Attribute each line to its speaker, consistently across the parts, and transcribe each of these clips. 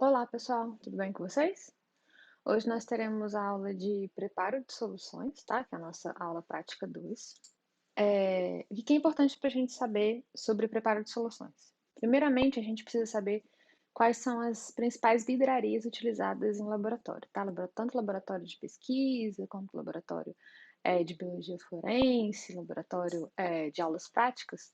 Speaker 1: Olá, pessoal, tudo bem com vocês? Hoje nós teremos a aula de preparo de soluções, tá? Que é a nossa aula prática 2. O que é importante para a gente saber sobre preparo de soluções? Primeiramente, a gente precisa saber quais são as principais vidrarias utilizadas em laboratório, tá? Tanto laboratório de pesquisa, quanto laboratório de biologia forense, laboratório de aulas práticas.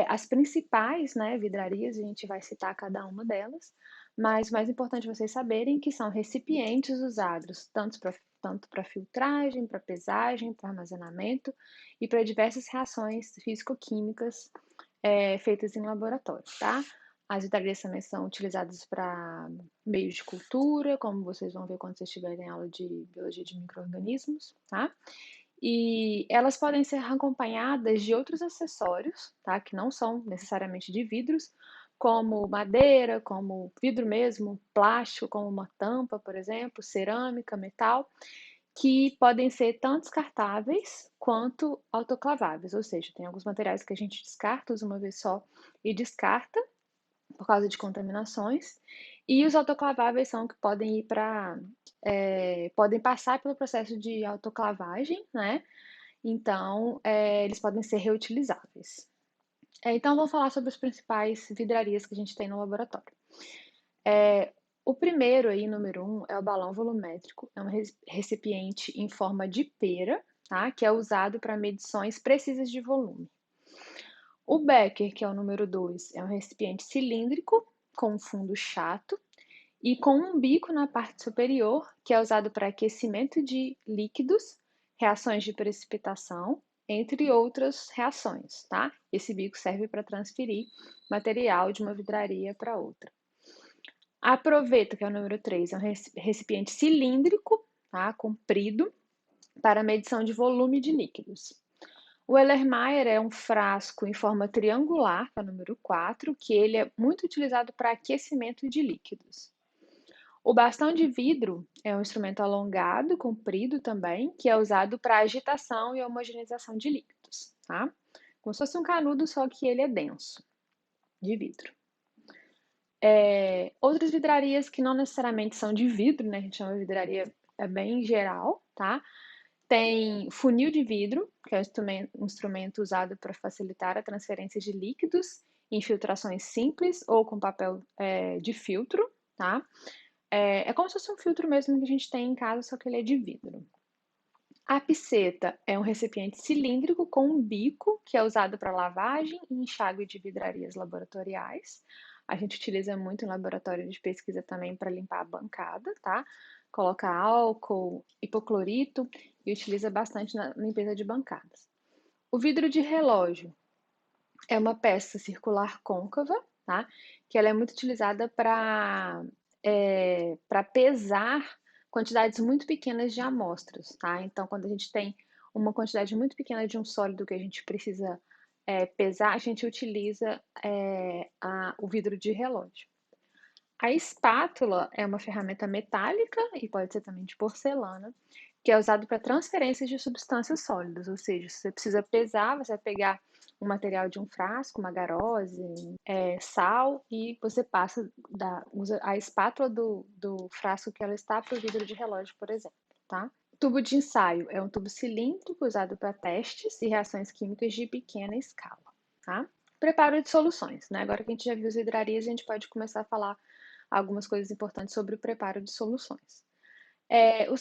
Speaker 1: As principais, né, vidrarias, a gente vai citar cada uma delas, mas o mais importante vocês saberem que são recipientes usados tanto para filtragem, para pesagem, para armazenamento e para diversas reações físico-químicas feitas em laboratório, tá? As vidrarias também são utilizadas para meios de cultura, como vocês vão ver quando vocês tiverem aula de biologia de micro-organismos, tá? E elas podem ser acompanhadas de outros acessórios, tá? Que não são necessariamente de vidros, como madeira, como vidro mesmo, plástico, como uma tampa, por exemplo, cerâmica, metal, que podem ser tanto descartáveis quanto autoclaváveis, ou seja, tem alguns materiais que a gente descarta, usa uma vez só e descarta por causa de contaminações, e os autoclaváveis são que podem ir para podem passar pelo processo de autoclavagem, né? Então, eles podem ser reutilizáveis. Então, vamos falar sobre as principais vidrarias que a gente tem no laboratório. O primeiro aí, número 1, é o balão volumétrico. É um recipiente em forma de pera, tá? Que é usado para medições precisas de volume. O Becker, que é o número 2, é um recipiente cilíndrico com um fundo chato e com um bico na parte superior, que é usado para aquecimento de líquidos, reações de precipitação, entre outras reações, tá? Esse bico serve para transferir material de uma vidraria para outra. A proveta, que é o número 3, é um recipiente cilíndrico, tá? Comprido, para medição de volume de líquidos. O Erlenmeyer é um frasco em forma triangular, que é o número 4, que ele é muito utilizado para aquecimento de líquidos. O bastão de vidro é um instrumento alongado, comprido também, que é usado para agitação e homogeneização de líquidos, tá? Como se fosse um canudo, só que ele é denso, de vidro. Outras vidrarias que não necessariamente são de vidro, né? A gente chama de vidraria bem geral, tá? Tem funil de vidro, que é um instrumento usado para facilitar a transferência de líquidos em filtrações simples ou com papel de filtro, tá? É como se fosse um filtro mesmo que a gente tem em casa, só que ele é de vidro. A piceta é um recipiente cilíndrico com um bico que é usado para lavagem e enxágue de vidrarias laboratoriais. A gente utiliza muito em laboratório de pesquisa também para limpar a bancada, tá? Coloca álcool, hipoclorito e utiliza bastante na limpeza de bancadas. O vidro de relógio é uma peça circular côncava, tá? Que ela é muito utilizada para pesar quantidades muito pequenas de amostras, tá? Então, quando a gente tem uma quantidade muito pequena de um sólido que a gente precisa pesar, a gente utiliza o vidro de relógio. A espátula é uma ferramenta metálica e pode ser também de porcelana, que é usado para transferência de substâncias sólidas, ou seja, se você precisa pesar, você vai pegar um material de um frasco, uma garose, sal, e você usa a espátula do frasco que ela está para o vidro de relógio, por exemplo, tá? Tubo de ensaio é um tubo cilíndrico usado para testes e reações químicas de pequena escala, tá? Preparo de soluções, né? Agora que a gente já viu as hidrarias, a gente pode começar a falar algumas coisas importantes sobre o preparo de soluções.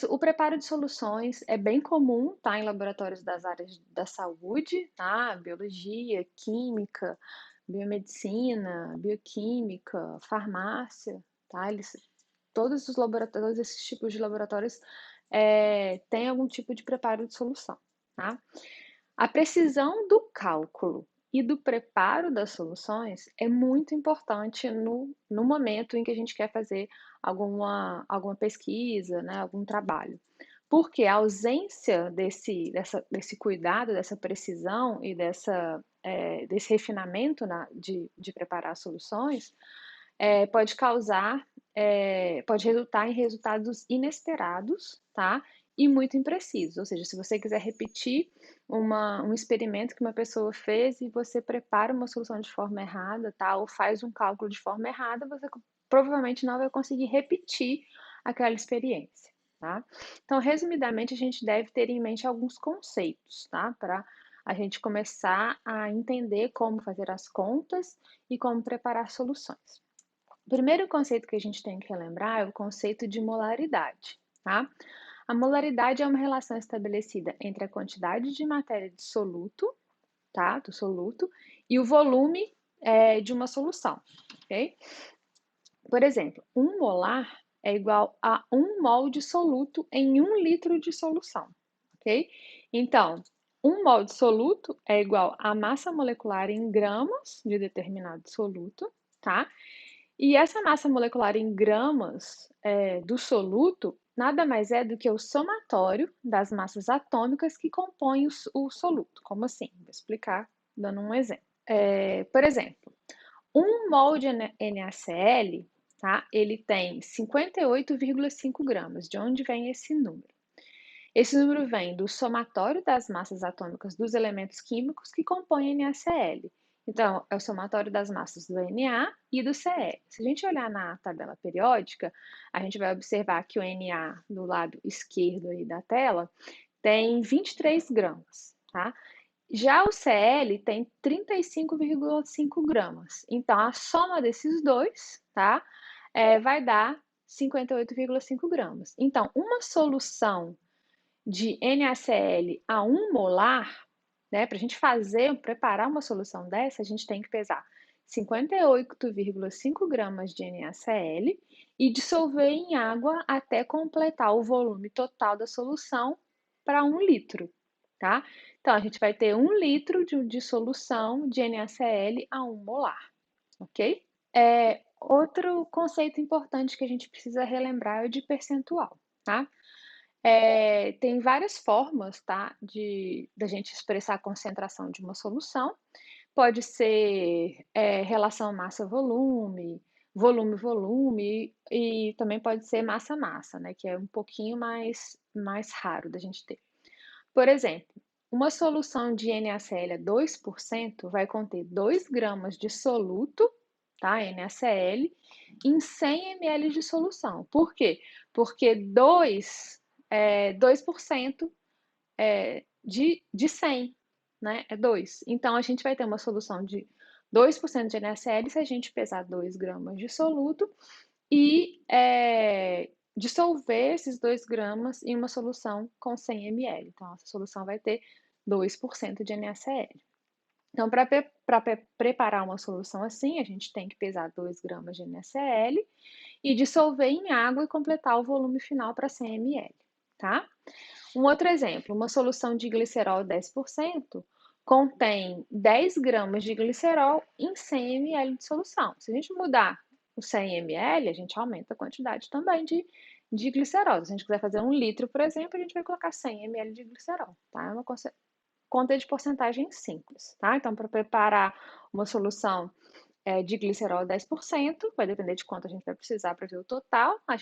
Speaker 1: O preparo de soluções é bem comum, tá, em laboratórios das áreas da saúde, tá, biologia, química, biomedicina, bioquímica, farmácia, tá, todos os laboratórios, todos esses tipos de laboratórios têm algum tipo de preparo de solução, tá? A precisão do cálculo e do preparo das soluções é muito importante no momento em que a gente quer fazer alguma pesquisa, né, algum trabalho. Porque a ausência desse cuidado, dessa precisão e desse refinamento de preparar soluções pode pode resultar em resultados inesperados, tá? E muito imprecisos. Ou seja, se você quiser repetir um experimento que uma pessoa fez e você prepara uma solução de forma errada, tá? Ou faz um cálculo de forma errada, você provavelmente não vai conseguir repetir aquela experiência, tá? Então, resumidamente, a gente deve ter em mente alguns conceitos, tá? Para a gente começar a entender como fazer as contas e como preparar soluções. O primeiro conceito que a gente tem que relembrar é o conceito de molaridade, tá? A molaridade é uma relação estabelecida entre a quantidade de matéria de soluto, tá? Do soluto, e o volume de uma solução, ok? Por exemplo, 1 molar é igual a 1 mol de soluto em 1 litro de solução, ok? Então, 1 mol de soluto é igual à massa molecular em gramas de determinado soluto, tá? E essa massa molecular em gramas do soluto nada mais é do que o somatório das massas atômicas que compõem o soluto. Como assim? Vou explicar dando um exemplo. Por exemplo, 1 mol de NaCl, tá? Ele tem 58,5 gramas. De onde vem esse número? Esse número vem do somatório das massas atômicas dos elementos químicos que compõem NaCl. Então, é o somatório das massas do Na e do Cl. Se a gente olhar na tabela periódica, a gente vai observar que o Na, do lado esquerdo aí da tela, tem 23 gramas, tá? Já o Cl tem 35,5 gramas. Então, a soma desses dois, tá? Vai dar 58,5 gramas. Então, uma solução de NaCl a 1 molar, né? Para a gente preparar uma solução dessa, a gente tem que pesar 58,5 gramas de NaCl e dissolver em água até completar o volume total da solução para 1 litro, tá? Então, a gente vai ter 1 litro de solução de NaCl a 1 molar, ok? Outro conceito importante que a gente precisa relembrar é o de percentual, tá? Tem várias formas, tá, da gente expressar a concentração de uma solução. Pode ser relação massa-volume, volume-volume, e também pode ser massa-massa, né, que é um pouquinho mais raro da gente ter. Por exemplo, uma solução de NaCl a 2% vai conter 2 gramas de soluto, tá, NaCl, em 100 ml de solução. Por quê? Porque 2% de 100, né? É 2. Então, a gente vai ter uma solução de 2% de NaCl se a gente pesar 2 gramas de soluto e dissolver esses 2 gramas em uma solução com 100 ml. Então, essa solução vai ter 2% de NaCl. Então, para preparar uma solução assim, a gente tem que pesar 2 gramas de NaCl e dissolver em água e completar o volume final para 100 ml, tá? Um outro exemplo, uma solução de glicerol 10% contém 10 gramas de glicerol em 100 ml de solução. Se a gente mudar o 100 ml, a gente aumenta a quantidade também de glicerol. Se a gente quiser fazer 1 litro, por exemplo, a gente vai colocar 100 ml de glicerol, tá? É uma conta de porcentagem simples, tá? Então, para preparar uma solução de glicerol 10%, vai depender de quanto a gente vai precisar para ver o total. Se a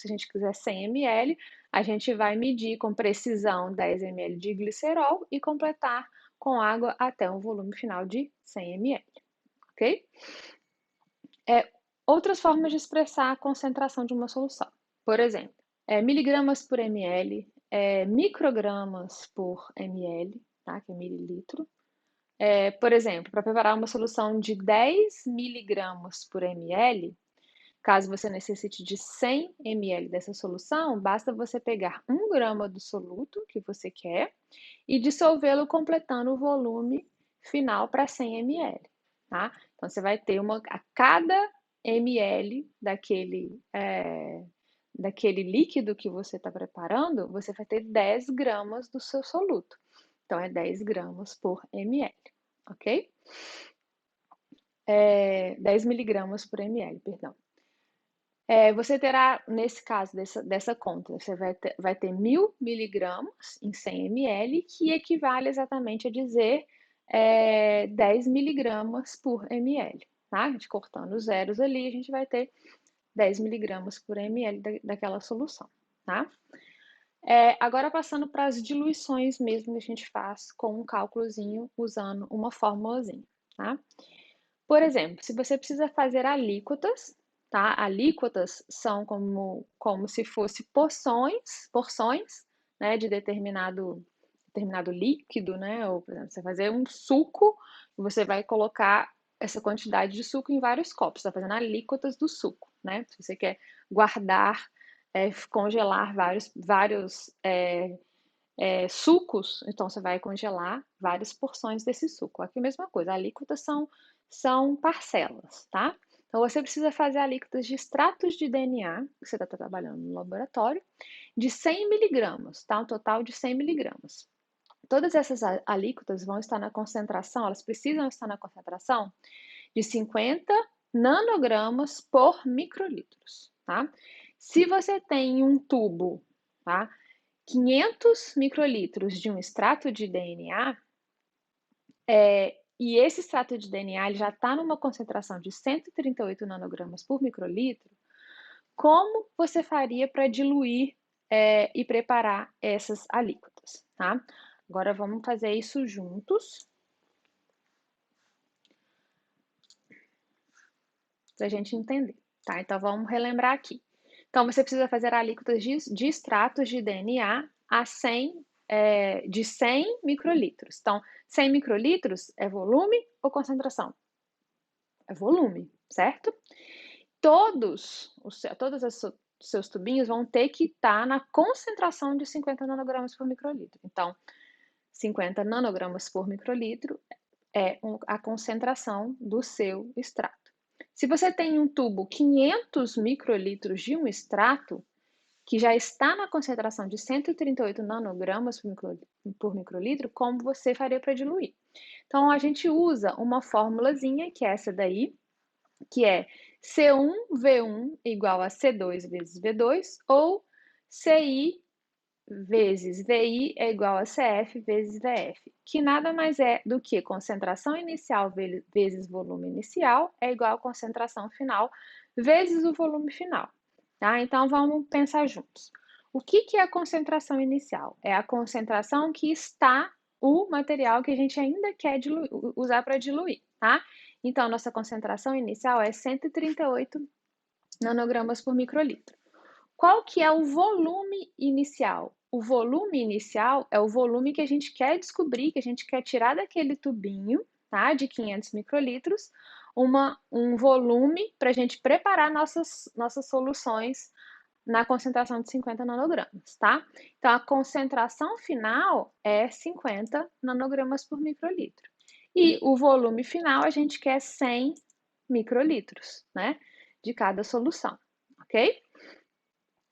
Speaker 1: gente quiser 100 ml, a gente vai medir com precisão 10 ml de glicerol e completar com água até um volume final de 100 ml, ok? Outras formas de expressar a concentração de uma solução. Por exemplo, miligramas por ml, microgramas por ml, tá? Que é mililitro. Por exemplo, para preparar uma solução de 10 miligramas por ml, caso você necessite de 100 ml dessa solução, basta você pegar 1 grama do soluto que você quer e dissolvê-lo completando o volume final para 100 ml, tá? Então, você vai ter a cada ml daquele líquido que você está preparando, você vai ter 10 gramas do seu soluto. Então, é 10 gramas por ml, ok? 10 miligramas por ml, perdão. Você terá, nesse caso dessa conta, você vai ter 1.000 miligramas em 100 ml, que equivale exatamente a dizer 10 miligramas por ml, tá? A gente cortando os zeros ali, a gente vai ter 10 miligramas por ml daquela solução, tá? Agora passando para as diluições mesmo que a gente faz com um cálculozinho usando uma formulazinha, tá? Por exemplo, se você precisa fazer alíquotas, tá? Alíquotas são como se fosse porções, né, de determinado líquido, né? Ou, por exemplo, você fazer um suco, você vai colocar essa quantidade de suco em vários copos, está fazendo alíquotas do suco, né? Se você quer guardar, congelar vários sucos, então você vai congelar várias porções desse suco. Aqui a mesma coisa, alíquotas são parcelas, tá? Então você precisa fazer alíquotas de extratos de DNA, que você está trabalhando no laboratório, de 100 miligramas, tá? Um total de 100 miligramas. Todas essas alíquotas vão estar na concentração, elas precisam estar na concentração de 50 nanogramas por microlitros, tá? Se você tem um tubo, tá? 500 microlitros de um extrato de DNA, e esse extrato de DNA ele já está numa concentração de 138 nanogramas por microlitro, como você faria para diluir e preparar essas alíquotas, tá? Agora vamos fazer isso juntos, para a gente entender, tá? Então vamos relembrar aqui. Então você precisa fazer alíquotas de extratos de DNA de 100 microlitros. Então, 100 microlitros é volume ou concentração? É volume, certo? Todos os seus tubinhos vão ter que estar na concentração de 50 nanogramas por microlitro. Então, 50 nanogramas por microlitro é a concentração do seu extrato. Se você tem um tubo 500 microlitros de um extrato, que já está na concentração de 138 nanogramas por microlitro, como você faria para diluir? Então, a gente usa uma formulazinha, que é essa daí, que é C1V1 igual a C2 vezes V2, ou CI vezes VI é igual a CF vezes VF, que nada mais é do que concentração inicial vezes volume inicial é igual a concentração final vezes o volume final. Tá? Então, vamos pensar juntos. O que é a concentração inicial? É a concentração que está o material que a gente ainda quer usar para diluir, tá? Então, nossa concentração inicial é 138 nanogramas por microlitro. Qual que é o volume inicial? O volume inicial é o volume que a gente quer descobrir, que a gente quer tirar daquele tubinho, tá? De 500 microlitros, um volume para a gente preparar nossas soluções na concentração de 50 nanogramas, tá? Então, a concentração final é 50 nanogramas por microlitro. E o volume final a gente quer 100 microlitros, né? De cada solução, ok?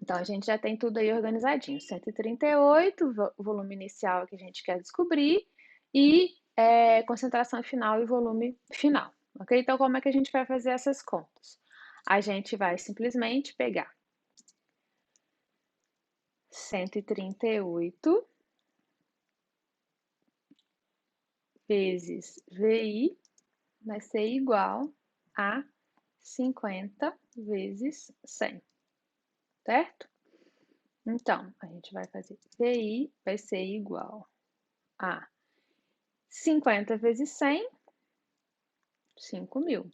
Speaker 1: Então, a gente já tem tudo aí organizadinho. 138, o volume inicial que a gente quer descobrir, e concentração final e volume final, ok? Então, como é que a gente vai fazer essas contas? A gente vai simplesmente pegar 138 vezes VI vai ser igual a 50 vezes 100, certo? Então, a gente vai fazer VI vai ser igual a 50 vezes 100, 5.000,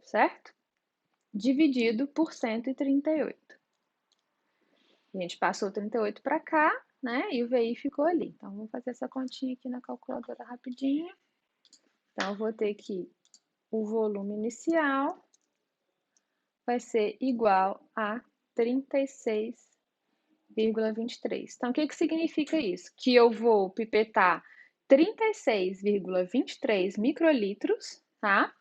Speaker 1: certo? Dividido por 138. A gente passou 38 para cá, né? E o VI ficou ali. Então, vamos fazer essa continha aqui na calculadora rapidinho. Então, eu vou ter que o volume inicial vai ser igual a 36,23. Então, o que significa isso? Que eu vou pipetar 36,23 microlitros, tá?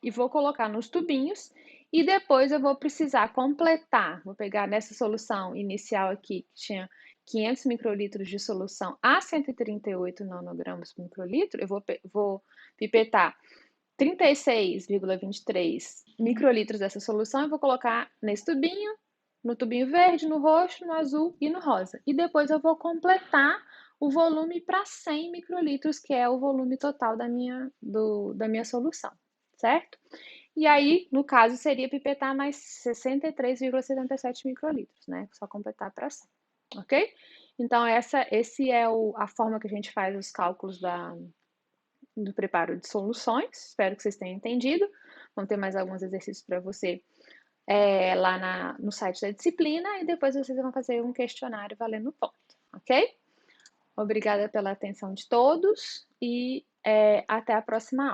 Speaker 1: E vou colocar nos tubinhos e depois eu vou precisar completar. Vou pegar nessa solução inicial aqui, que tinha 500 microlitros de solução a 138 nanogramas por microlitro, eu vou pipetar 36,23 microlitros dessa solução e vou colocar nesse tubinho, no tubinho verde, no roxo, no azul e no rosa. E depois eu vou completar o volume para 100 microlitros, que é o volume total da minha solução, certo? E aí, no caso, seria pipetar mais 63,77 microlitros, né? Só completar para 100, ok? Então, esse é a forma que a gente faz os cálculos do preparo de soluções. Espero que vocês tenham entendido. Vão ter mais alguns exercícios para você lá no site da disciplina e depois vocês vão fazer um questionário valendo ponto, ok? Obrigada pela atenção de todos e até a próxima aula.